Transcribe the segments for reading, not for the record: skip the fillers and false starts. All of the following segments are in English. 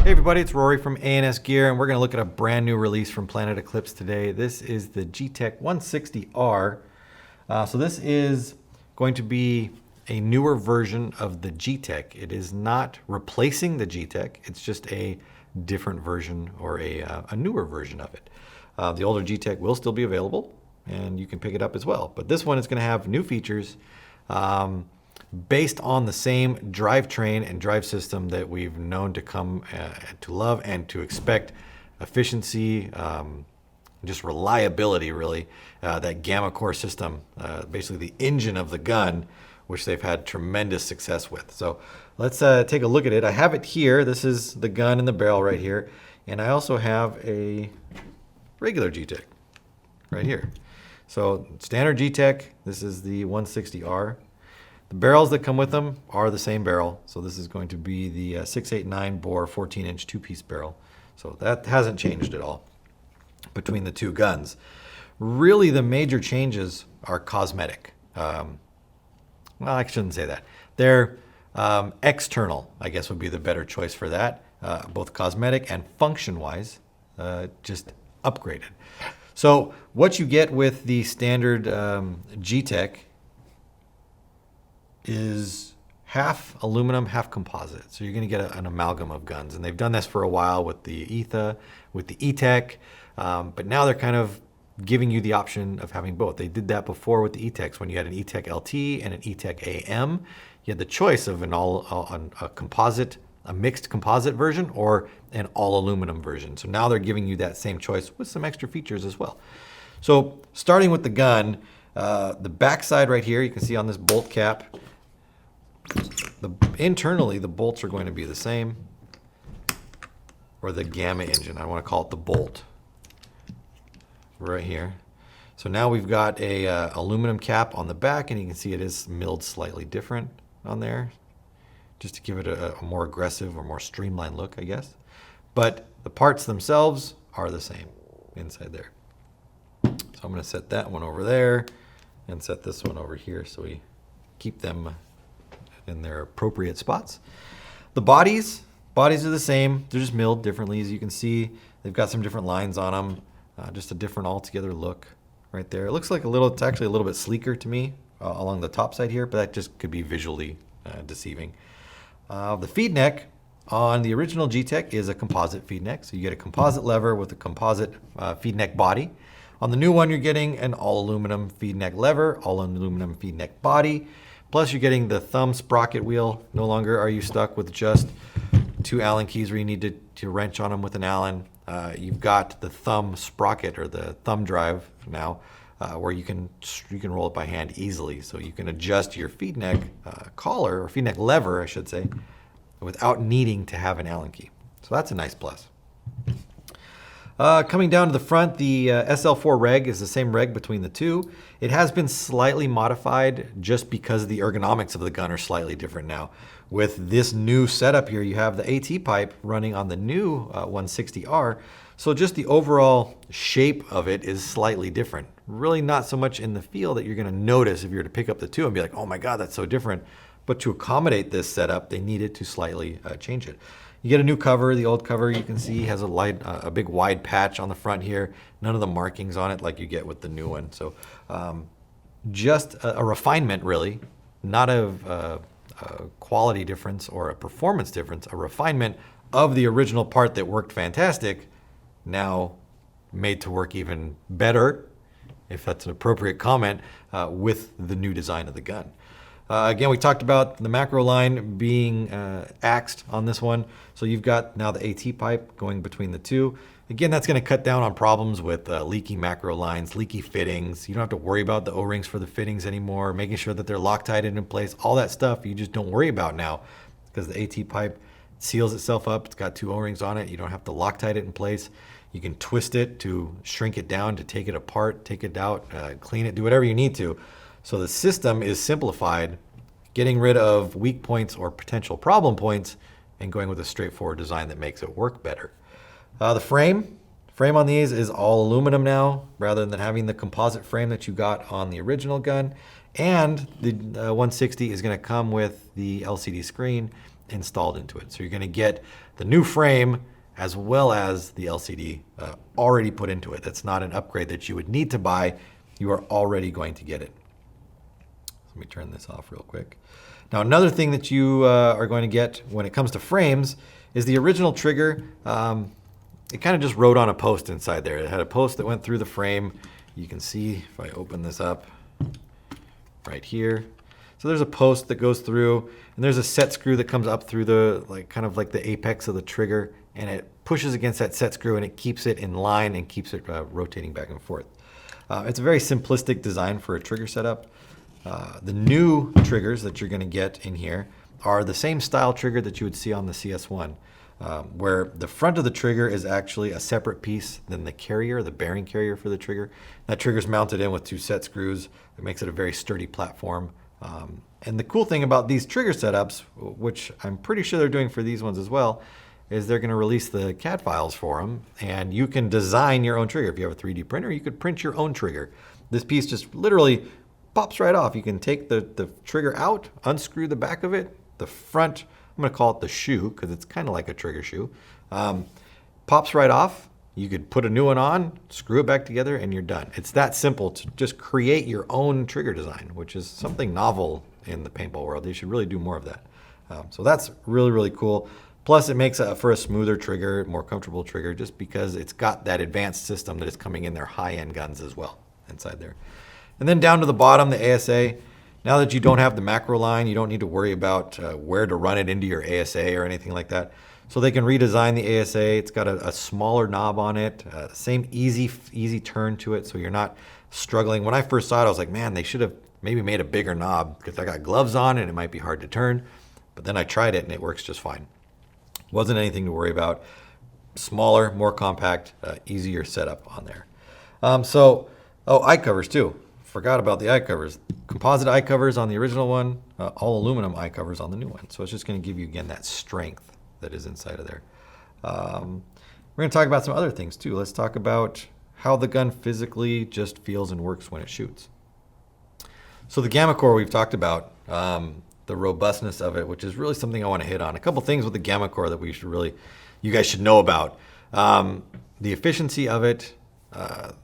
Hey everybody, it's Rory from A&S Gear, and we're going to look at a brand new release from Planet Eclipse today. This is the Gtek 160R. So this is going to be a newer version of the Gtek. It is not replacing the Gtek, it's just a different version or a newer version of it. The older Gtek will still be available, and you can pick it up as well. But this one is going to have new features based on the same drivetrain and drive system that we've known to come to love and to expect. Efficiency, just reliability really, that Gamma Core system, basically the engine of the gun, which they've had tremendous success with. So let's take a look at it. I have it here. This is the gun and the barrel right here. And I also have a regular Gtek right here. So standard Gtek, this is the 160R. The barrels that come with them are the same barrel. So this is going to be the 689 bore 14-inch two-piece barrel. So that hasn't changed at all between the two guns. Really, the major changes are cosmetic. Well, I shouldn't say that. They're external, I guess would be the better choice for that. Both cosmetic and function-wise, just upgraded. So what you get with the standard Gtek is half aluminum, half composite. So you're going to get an amalgam of guns. And they've done this for a while with the ETHA, with the E-Tech, but now they're kind of giving you the option of having both. They did that before with the E-Techs when you had an E-Tech LT and an E-Tech AM. You had the choice of a composite, a mixed composite version or an all aluminum version. So now they're giving you that same choice with some extra features as well. So starting with the gun, the backside right here, you can see on this bolt cap, internally the bolts are going to be the same, or the Gamma engine. I want to call it the bolt right here. So now we've got a aluminum cap on the back, and you can see it is milled slightly different on there, just to give it a more aggressive or more streamlined look, I guess. But the parts themselves are the same inside there. So I'm going to set that one over there and set this one over here so we keep them in their appropriate spots. The bodies are the same. They're just milled differently. As you can see, they've got some different lines on them. Just a different altogether look right there. It looks like it's actually a little bit sleeker to me along the top side here, but that just could be visually deceiving. The feed neck on the original Gtek is a composite feed neck. So you get a composite lever with a composite feed neck body. On the new one, you're getting an all aluminum feed neck lever, all aluminum feed neck body. Plus you're getting the thumb sprocket wheel. No longer are you stuck with just two Allen keys where you need to wrench on them with an Allen. You've got the thumb sprocket or the thumb drive now, where you can roll it by hand easily. So you can adjust your feed neck collar, or feed neck lever, I should say, without needing to have an Allen key. So that's a nice plus. Coming down to the front, the SL4 reg is the same reg between the two. It has been slightly modified just because the ergonomics of the gun are slightly different now. With this new setup here, you have the AT pipe running on the new 160R. So just the overall shape of it is slightly different. Really not so much in the feel that you're going to notice if you were to pick up the two and be like, oh my God, that's so different. But to accommodate this setup, they needed to slightly change it. You get a new cover. The old cover, you can see, has a big wide patch on the front here. None of the markings on it like you get with the new one. So just a refinement, really. Not a quality difference or a performance difference. A refinement of the original part that worked fantastic, now made to work even better, if that's an appropriate comment, with the new design of the gun. Again, we talked about the macro line being axed on this one. So you've got now the AT pipe going between the two. Again, that's going to cut down on problems with leaky macro lines, leaky fittings. You don't have to worry about the O-rings for the fittings anymore, making sure that they're Loctited in place. All that stuff you just don't worry about now because the AT pipe seals itself up. It's got two O-rings on it. You don't have to Loctite it in place. You can twist it to shrink it down, to take it apart, take it out, clean it, do whatever you need to. So the system is simplified, getting rid of weak points or potential problem points and going with a straightforward design that makes it work better. The frame on these is all aluminum now, rather than having the composite frame that you got on the original gun. And the 160 is going to come with the LCD screen installed into it. So you're going to get the new frame as well as the LCD already put into it. That's not an upgrade that you would need to buy. You are already going to get it. Let me turn this off real quick. Now, another thing that you are going to get when it comes to frames is the original trigger. It kind of just rode on a post inside there. It had a post that went through the frame. You can see if I open this up right here. So there's a post that goes through, and there's a set screw that comes up through the kind of like the apex of the trigger, and it pushes against that set screw and it keeps it in line and keeps it rotating back and forth. It's a very simplistic design for a trigger setup. The new triggers that you're going to get in here are the same style trigger that you would see on the CS1, where the front of the trigger is actually a separate piece than the carrier, the bearing carrier for the trigger. That trigger is mounted in with 2 set screws. It makes it a very sturdy platform. And the cool thing about these trigger setups, which I'm pretty sure they're doing for these ones as well, is they're going to release the CAD files for them, and you can design your own trigger. If you have a 3D printer, you could print your own trigger. This piece just literally pops right off. You can take the trigger out, unscrew the back of it, the front, I'm going to call it the shoe because it's kind of like a trigger shoe, pops right off. You could put a new one on, screw it back together, and you're done. It's that simple to just create your own trigger design, which is something novel in the paintball world. They should really do more of that. So that's really, really cool. Plus, it makes for a smoother trigger, more comfortable trigger, just because it's got that advanced system that is coming in their high-end guns as well inside there. And then down to the bottom, the ASA. Now that you don't have the macro line, you don't need to worry about where to run it into your ASA or anything like that. So they can redesign the ASA. It's got a smaller knob on it, same easy turn to it, so you're not struggling. When I first saw it, I was like, man, they should have maybe made a bigger knob because I got gloves on and it might be hard to turn. But then I tried it and it works just fine. Wasn't anything to worry about. Smaller, more compact, easier setup on there. Eye covers too. Forgot about the eye covers. Composite eye covers on the original one, all aluminum eye covers on the new one. So it's just going to give you, again, that strength that is inside of there. We're going to talk about some other things too. Let's talk about how the gun physically just feels and works when it shoots. So the Gamma Core we've talked about, the robustness of it, which is really something I want to hit on. A couple things with the Gamma Core that you guys should know about. The efficiency of it,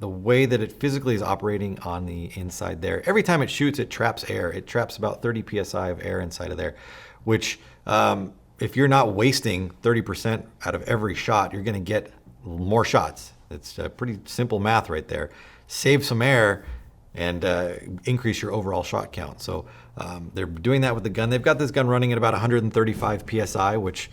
the way that it physically is operating on the inside there. Every time it shoots, it traps air. It traps about 30 PSI of air inside of there, which if you're not wasting 30% out of every shot, you're going to get more shots. It's pretty simple math right there. Save some air and increase your overall shot count. So they're doing that with the gun. They've got this gun running at about 135 PSI, which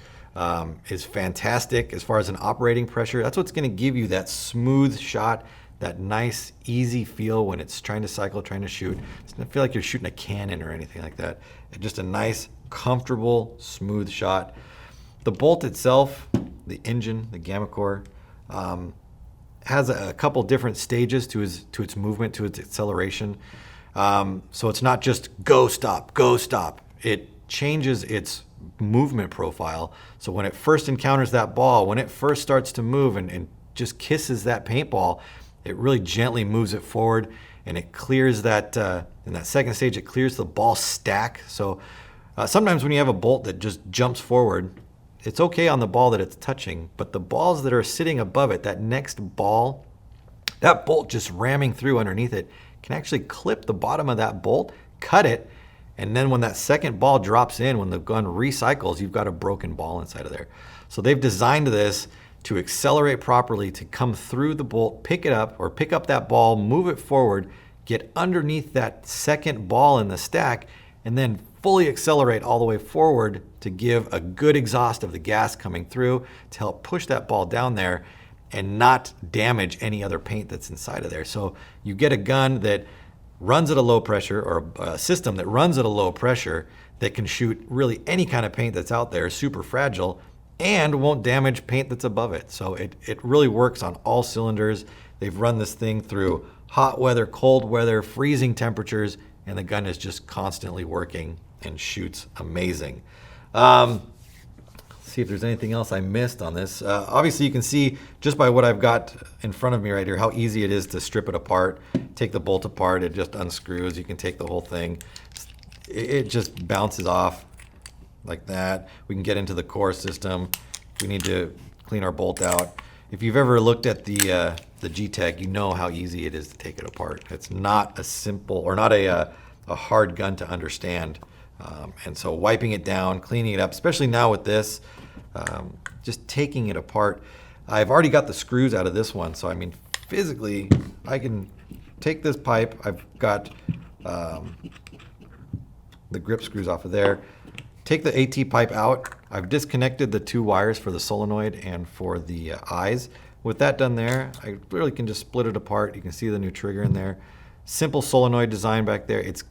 is fantastic as far as an operating pressure. That's what's going to give you that smooth shot, that nice, easy feel when it's trying to cycle, trying to shoot. It's going to feel like you're shooting a cannon or anything like that. It's just a nice, comfortable, smooth shot. The bolt itself, the engine, the Gamma Core, has a couple different stages to its movement, to its acceleration. So it's not just go, stop, go, stop. It changes its movement profile. So when it first encounters that ball, when it first starts to move and just kisses that paintball, it really gently moves it forward and it clears that, in that second stage, it clears the ball stack. So sometimes when you have a bolt that just jumps forward, it's okay on the ball that it's touching, but the balls that are sitting above it, that next ball, that bolt just ramming through underneath it can actually clip the bottom of that bolt, cut it, and then when that second ball drops in, when the gun recycles, you've got a broken ball inside of there. So they've designed this to accelerate properly, to come through the bolt, pick it up, or pick up that ball, move it forward, get underneath that second ball in the stack, and then fully accelerate all the way forward to give a good exhaust of the gas coming through to help push that ball down there and not damage any other paint that's inside of there. So you get a gun that runs at a low pressure, or a system that runs at a low pressure that can shoot really any kind of paint that's out there, super fragile, and won't damage paint that's above it. So it really works on all cylinders. They've run this thing through hot weather, cold weather, freezing temperatures, and the gun is just constantly working and shoots amazing. Let's see if there's anything else I missed on this. Obviously you can see just by what I've got in front of me right here how easy it is to strip it apart, take the bolt apart, it just unscrews. You can take the whole thing. It just bounces off like that. We can get into the core system. We need to clean our bolt out. If you've ever looked at the Gtek, you know how easy it is to take it apart. It's not a simple, or not a hard gun to understand. And so wiping it down, cleaning it up, especially now with this, just taking it apart. I've already got the screws out of this one, so I mean, physically, I can take this pipe. I've got the grip screws off of there. Take the AT pipe out. I've disconnected the 2 wires for the solenoid and for the eyes. With that done there, I really can just split it apart. You can see the new trigger in there. Simple solenoid design back there. It's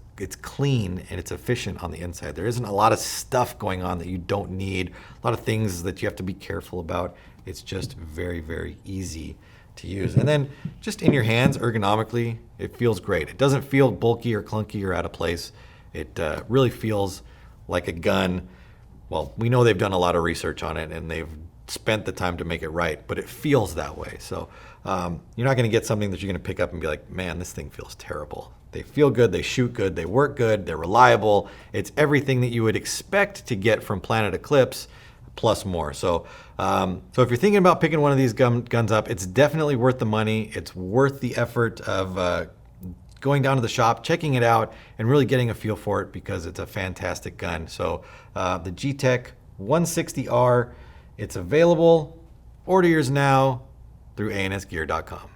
clean and it's efficient on the inside. There isn't a lot of stuff going on that you don't need, a lot of things that you have to be careful about. It's just very, very easy to use. And then just in your hands, ergonomically, it feels great. It doesn't feel bulky or clunky or out of place. It really feels like a gun. Well, we know they've done a lot of research on it and they've spent the time to make it right, but it feels that way. So you're not gonna get something that you're gonna pick up and be like, man, this thing feels terrible. They feel good, they shoot good, they work good, they're reliable. It's everything that you would expect to get from Planet Eclipse, plus more. So if you're thinking about picking one of these guns up, it's definitely worth the money. It's worth the effort of going down to the shop, checking it out, and really getting a feel for it because it's a fantastic gun. So the Gtek 160R, it's available. Order yours now through ansgear.com.